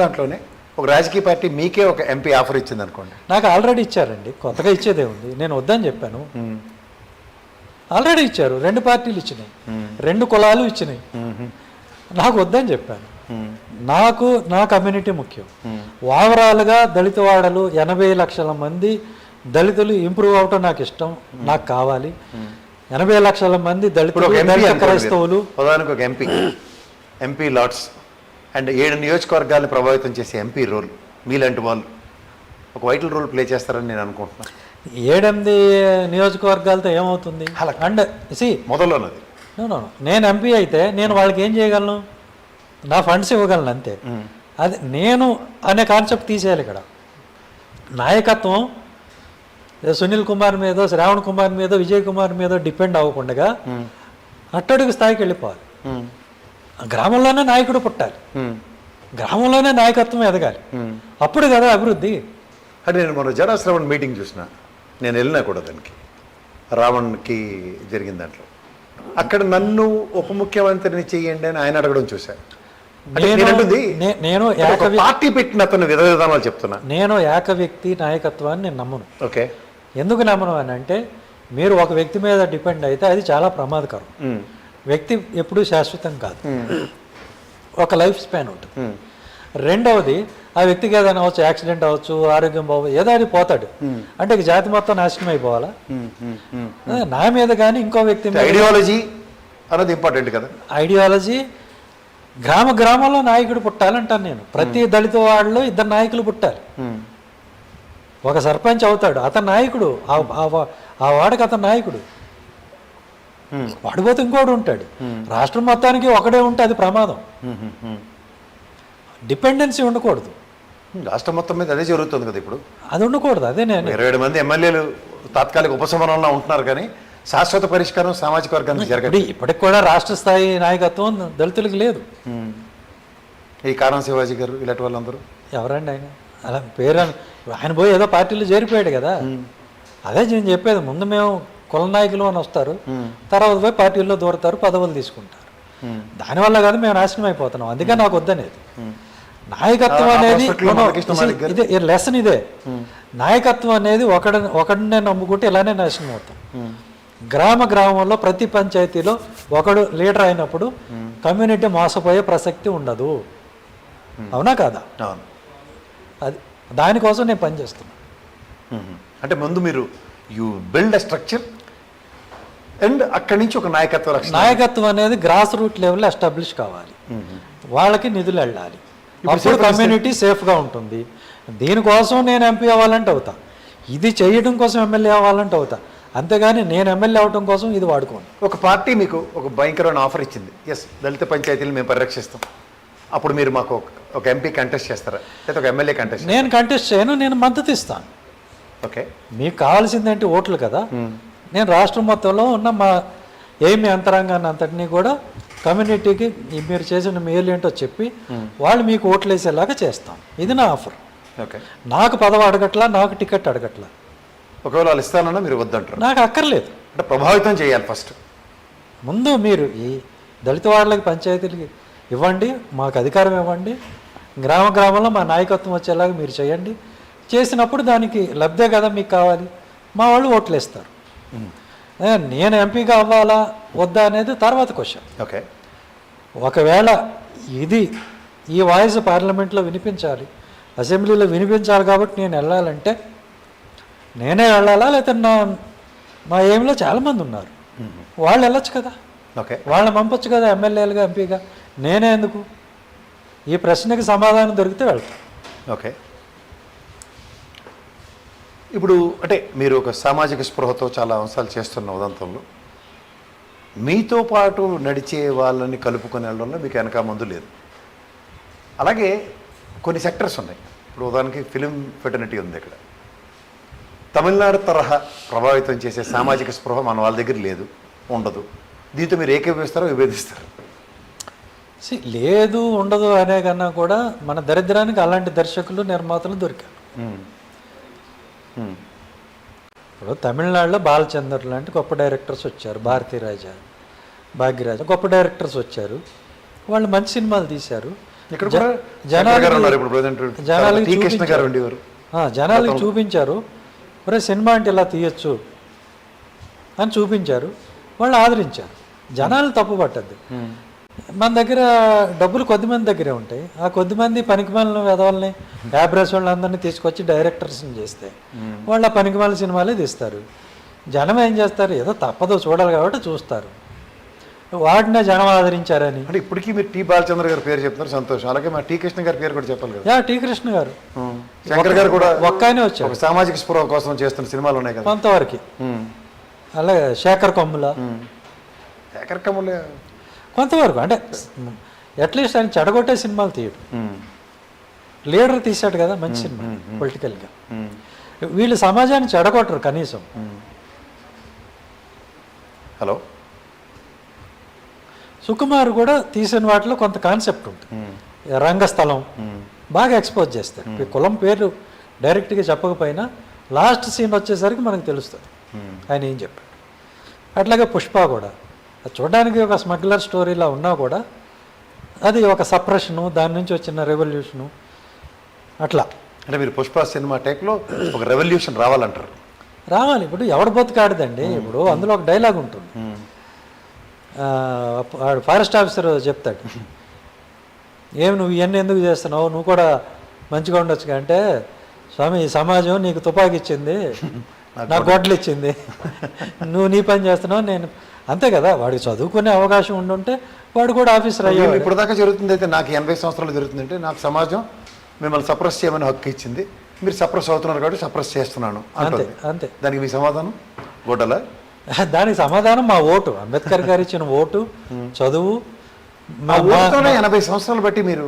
దాంట్లోనే ఒక రాజకీయ పార్టీ మీకే ఒక ఎంపీ ఆఫర్ ఇచ్చింది అనుకోండి. నాకు ఆల్రెడీ ఇచ్చారండి, కొత్తగా ఇచ్చేదే ఉంది. నేను వద్దని చెప్పాను. ఆల్రెడీ ఇచ్చారు, 2 పార్టీలు ఇచ్చినాయి, 2 కులాలు ఇచ్చినాయి. నాకు వద్దని చెప్పాను. నాకు నా కమ్యూనిటీ ముఖ్యం. ఓవరాల్గా దళిత వాడలు 80 లక్షల మంది దళితులు ఇంప్రూవ్ అవటం నాకు ఇష్టం, నాకు కావాలి. 80 లక్షల మంది దళితులు, క్రైస్తవులు. ఉదాహరణకు ఒక ఎంపీ లాట్స్ అండ్ 7 నియోజకవర్గాలను ప్రభావితం చేసే ఎంపీ రోల్ మీలాంటి వాళ్ళు ఒక వైటల్ రోల్ ప్లే చేస్తారని నేను అనుకుంటున్నాను. 7-8 నియోజకవర్గాలతో ఏమవుతుంది? అండ్ మొదల్లోనది నేను ఎంపీ అయితే నేను వాళ్ళకి ఏం చేయగలను? నా ఫండ్స్ ఇవ్వగలను అంతే. అది నేను అనే కాన్సెప్ట్ తీసేయాలి. ఇక్కడ నాయకత్వం సునీల్ కుమార్ మీదో, శ్రావణ్ కుమార్ మీదో, విజయ్ కుమార్ మీదో డిపెండ్ అవ్వకుండా అట్టడుగు స్థాయికి వెళ్ళిపోవాలి. గ్రామంలోనే నాయకుడు పుట్టాలి, గ్రామంలోనే నాయకత్వం ఎదగాలి, అప్పుడు కదా అభివృద్ధి. అంటే నేను మన జన శ్రవణ్ మీటింగ్ చూసిన, నేను వెళ్ళినా కూడా దానికి రావణ్కి జరిగిన దాంట్లో అక్కడ నన్ను ఉప ముఖ్యమంత్రిని చెయ్యండి అని ఆయన అడగడం చూశాను. నేను పార్టీ పెట్టిన అతను విధానాలు చెప్తున్నా. నేను ఏక వ్యక్తి నాయకత్వాన్ని నేను నమ్మను. ఓకే, ఎందుకు నమ్మను అని అంటే, మీరు ఒక వ్యక్తి మీద డిపెండ్ అయితే అది చాలా ప్రమాదకరం. వ్యక్తి ఎప్పుడూ శాశ్వతం కాదు, ఒక లైఫ్ స్పాన్ ఉంటుంది. రెండవది, ఆ వ్యక్తికి ఏదైనా అవ్వచ్చు, యాక్సిడెంట్ అవ్వచ్చు, ఆరోగ్యం బాగు, ఏదో అది పోతాడు అంటే జాతి మొత్తం నాశనం అయిపోవాలా? నా మీద కానీ ఇంకో వ్యక్తి మీద. ఐడియాలజీ అనేది ఇంపార్టెంట్ కదా. ఐడియాలజీ గ్రామంలో నాయకుడు పుట్టాలంటాను నేను. ప్రతి దళిత వాడలో 2 నాయకులు పుట్టాలి. ఒక సర్పంచ్ అవుతాడు, అతను నాయకుడు, ఆ వాడికి అతను నాయకుడు. వాడిపోతే ఇంకోటి ఉంటాడు. రాష్ట్రం మొత్తానికి ఒకడే ఉంటే అది ప్రమాదం. డిపెండెన్సీ ఉండకూడదు. రాష్ట్రం మొత్తం మీద అదే జరుగుతుంది కదా ఇప్పుడు. అది ఉండకూడదు. అదే నేను 27 మంది ఎమ్మెల్యేలు తాత్కాలిక ఉపశమనంలో ఉంటున్నారు, కానీ శాశ్వత పరిష్కారం సామాజిక వర్గానికి జరగదు. ఇప్పటికి కూడా రాష్ట్ర స్థాయి నాయకత్వం దళితులకు లేదు. ఈ కారం శివాజీ గారు ఇలాంటి వాళ్ళందరూ ఎవరండి? ఆయన అలా పేరు ఆయన పోయి ఏదో పార్టీలో చేరిపోయాడు కదా. అదే నేను చెప్పేది, ముందు మేము కుల నాయకులు అని వస్తారు, తర్వాత పోయి పార్టీల్లో దూరతారు, పదవులు తీసుకుంటారు. దానివల్ల కాదు మేము నాశనం అయిపోతున్నాం. అందుకే నాకు వద్దనేది. నాయకత్వం అనేది ఇదే లెసన్. ఇదే నాయకత్వం అనేది ఒకడినే నమ్ముకుంటే ఇలానే నాశనం అవుతాం. గ్రామంలో ప్రతి పంచాయతీలో ఒకడు లీడర్ అయినప్పుడు కమ్యూనిటీ మోసపోయే ప్రసక్తి ఉండదు. అవునా కాదా? అది దానికోసం నేను పనిచేస్తున్నా. అంటే ముందు మీరు బిల్డ్ అ స్ట్రక్చర్ అండ్ అక్కడి నుంచి ఒక నాయకత్వం అనేది గ్రాస్ రూట్ లెవెల్లో ఎస్టాబ్లిష్ కావాలి. వాళ్ళకి నిధులు వెళ్ళాలి, అప్పుడు కమ్యూనిటీ సేఫ్గా ఉంటుంది. దీనికోసం నేను ఎంపీ అవ్వాలంటే అవుతా, ఇది చేయడం కోసం ఎమ్మెల్యే అవ్వాలంటే అవుతా. అంతేగాని నేను ఎమ్మెల్యే అవడం కోసం ఇది వాడుకోండి. ఒక పార్టీ మీకు ఒక భయంకరమైన ఆఫర్ ఇచ్చింది, ఎస్ దళిత పంచాయతీలు మేము పరిరక్షిస్తాం, అప్పుడు మీరు మాకు ఒక ఎంపీ కంటెస్ట్ చేస్తారా, లేదా ఒక ఎమ్మెల్యే కంటెస్ట్? నేను కంటెస్ట్ చేయను, నేను మద్దతు ఇస్తాను. ఓకే, మీకు కావాల్సిందేంటి? ఓట్లు కదా. నేను రాష్ట్రం మొత్తంలో ఉన్న మా ఏమి యంత్రాంగాన్ని అంతటినీ కూడా కమ్యూనిటీకి మీరు చేసిన మేలు ఏంటో చెప్పి వాళ్ళు మీకు ఓట్లు వేసేలాగా చేస్తాం. ఇది నా ఆఫర్. ఓకే, నాకు పదవి అడగట్లా, నాకు టికెట్ అడగట్లా. ఒకవేళ వాళ్ళు ఇస్తానన్నా మీరు వద్దంటారు? నాకు అక్కర్లేదు. అంటే ప్రభావితం చేయాలి ఫస్ట్. ముందు మీరు ఈ దళిత వాడలకి పంచాయతీలకి ఇవ్వండి, మాకు అధికారం ఇవ్వండి, గ్రామంలో మా నాయకత్వం వచ్చేలాగా మీరు చేయండి. చేసినప్పుడు దానికి లబ్ధే కదా మీకు కావాలి. మా వాళ్ళు ఓట్లు వేస్తారు. నేను ఎంపీగా అవ్వాలా వద్దా అనేది తర్వాత క్వశ్చన్. ఓకే, ఒకవేళ ఈ వాయిస్ పార్లమెంట్లో వినిపించాలి, అసెంబ్లీలో వినిపించాలి కాబట్టి నేను వెళ్ళాలంటే నేనే వెళ్ళాలా, లేకపోతే మా ఏమిలో చాలామంది ఉన్నారు, వాళ్ళు వెళ్ళొచ్చు కదా. ఓకే, వాళ్ళని పంపొచ్చు కదా ఎమ్మెల్యేలుగా, ఎంపీగా. నేనే ఎందుకు? ఈ ప్రశ్నకి సమాధానం దొరికితే వెళ్తాను. ఓకే, ఇప్పుడు అంటే మీరు ఒక సామాజిక స్పృహతో చాలా అంశాలు చేస్తున్న ఉదంతంలో మీతో పాటు నడిచే వాళ్ళని కలుపుకొని వెళ్ళడంలో మీకు వెనక ముందు లేదు. అలాగే కొన్ని సెక్టర్స్ ఉన్నాయి. ఇప్పుడు ఉదాహరణకి ఫిలిం ఫెటర్నిటీ ఉంది. ఇక్కడ తమిళనాడు తరహా ప్రభావితం చేసే సామాజిక స్పృహ మన వాళ్ళ దగ్గర లేదు, ఉండదు. దీంతో మీరు ఏకీభవిస్తారో విభేదిస్తారు? లేదు, ఉండదు అనే కన్నా కూడా మన దరిద్రానికి అలాంటి దర్శకులు, నిర్మాతలు దొరికారు. ఇప్పుడు తమిళనాడులో బాలచందర్ లాంటి గొప్ప డైరెక్టర్స్ వచ్చారు, భారతీరాజా, భాగ్యరాజ, గొప్ప డైరెక్టర్స్ వచ్చారు. వాళ్ళు మంచి సినిమాలు తీశారు. ఇక్కడ కూడా జనాలకి- శంకర్ గారు ఉన్నారు ఇప్పుడు ప్రజెంట్, జనాలకి టి కృష్ణ గారు చూపించారు. ఉండేవారు. జనాలకి చూపించారు, ఒరే సినిమా అంటే ఇలా తీయచ్చు అని చూపించారు, వాళ్ళు ఆదరించారు. జనాలు తప్పు పట్టద్దు. మన దగ్గర డబ్బులు కొద్దిమంది దగ్గరే ఉంటాయి. ఆ కొద్దిమంది పనికిమాలిన వెధవల్ని యాబ్రెస్ వాళ్ళందరినీ తీసుకొచ్చి డైరెక్టర్స్ని చేస్తే వాళ్ళు ఆ పనికిమాలిన సినిమాలే తీస్తారు. జనం ఏం చేస్తారు, ఏదో తప్పదో చూడాలి కాబట్టి చూస్తారు. వాటినే జనం ఆదరించారని. అంటే ఇప్పటికీ మీరు టి బాలచంద్ర గారి పేరు చెప్తున్నారు, సంతోషం. అలాగే మా టి కృష్ణ గారి పేరు కూడా చెప్పాలి కదా. టి కృష్ణ గారు, శంకర్ గారు కూడా ఒక్కనే వచ్చారు. ఒక సామాజిక స్పృహ కోసం చేస్తున్న సినిమాలు ఉన్నాయి కదా కొంతవరకు. అలాగే శేఖర్ కొమ్ముల, శేఖర్ కమ్ములే కొంతవరకు. అంటే అట్లీస్ట్ ఆయన చెడగొట్టే సినిమాలు తీయడు. లీడర్ తీశాడు కదా మంచి సినిమా పొలిటికల్గా. వీళ్ళు సమాజాన్ని చెడగొట్టరు కనీసం. హలో, సుకుమార్ కూడా తీసిన వాటిలో కొంత కాన్సెప్ట్ ఉంటుంది. రంగస్థలం బాగా ఎక్స్పోజ్ చేస్తారు. ఈ కులం పేరు డైరెక్ట్గా చెప్పకపోయినా లాస్ట్ సీన్ వచ్చేసరికి మనకు తెలుస్తుంది ఆయన ఏం చెప్పాడు. అట్లాగే పుష్ప కూడా అది చూడడానికి ఒక స్మగ్లర్ స్టోరీలా ఉన్నా కూడా అది ఒక సప్రెషను, దాని నుంచి వచ్చిన రెవల్యూషను అట్లా. అంటే మీరు పుష్ప సినిమా టైప్లో ఒక రెవల్యూషన్ రావాలంటారు. రావాలి. ఇప్పుడు ఎవడు బతుకాడదండి. ఇప్పుడు అందులో ఒక డైలాగ్ ఉంటుంది, ఫారెస్ట్ ఆఫీసర్ చెప్తాడు, ఏమి నువ్వు ఇవన్నీ ఎందుకు చేస్తున్నావు, నువ్వు కూడా మంచిగా ఉండొచ్చుగా అంటే, స్వామి ఈ సమాజం నీకు తుపాకీ ఇచ్చింది, నాకు గొడ్డలు ఇచ్చింది, నువ్వు నీ పని చేస్తున్నావు, నేను అంతే కదా. వాడికి చదువుకునే అవకాశం ఉండుంటే వాడు కూడా ఆఫీసర్ అయ్యాడు. ఇప్పుడు దాకా జరుగుతుంది అయితే నాకు 80 సంవత్సరాలు జరుగుతుందంటే నాకు సమాజం మిమ్మల్ని సప్రెస్ చేయమని హక్కు ఇచ్చింది, మీరు సప్రెస్ అవుతున్నారు కాబట్టి సప్రెస్ చేస్తున్నాను అంతే అంతే. దానికి మీ సమాధానం గొడ్డల? దానికి సమాధానం మా ఓటు, అంబేద్కర్ గారు ఇచ్చిన ఓటు, చదువు. 80 సంవత్సరాలు బట్టి మీరు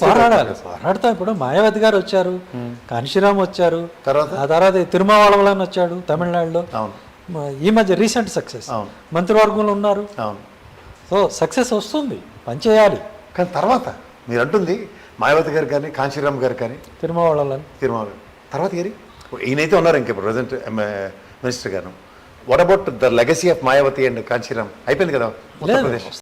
పోరాడాలి, పోరాడతాం. ఇప్పుడు మాయావతి గారు వచ్చారు, కాన్షీరామ్ వచ్చారు, తర్వాత ఆ తర్వాత తిరుమావళవన్ వచ్చాడు తమిళనాడులో. అవును, ఈ మధ్య రీసెంట్ సక్సెస్. అవును, మంత్రివర్గంలో ఉన్నారు. అవును. సో సక్సెస్ వస్తుంది, పనిచేయాలి. కానీ తర్వాత మీరు అంటుంది మాయావతి గారు కానీ కాంచీరామ్ గారు కానీ తిరుమావళవన్ తర్వాత గారి ఈయనైతే ఉన్నారు ఇంకా ఇప్పుడు ప్రజెంట్ మినిస్టర్ గారు. What about the legacy of Mayawati and Kanshi Ram? అయిపోయింది కదా ఉత్తరప్రదేశ్.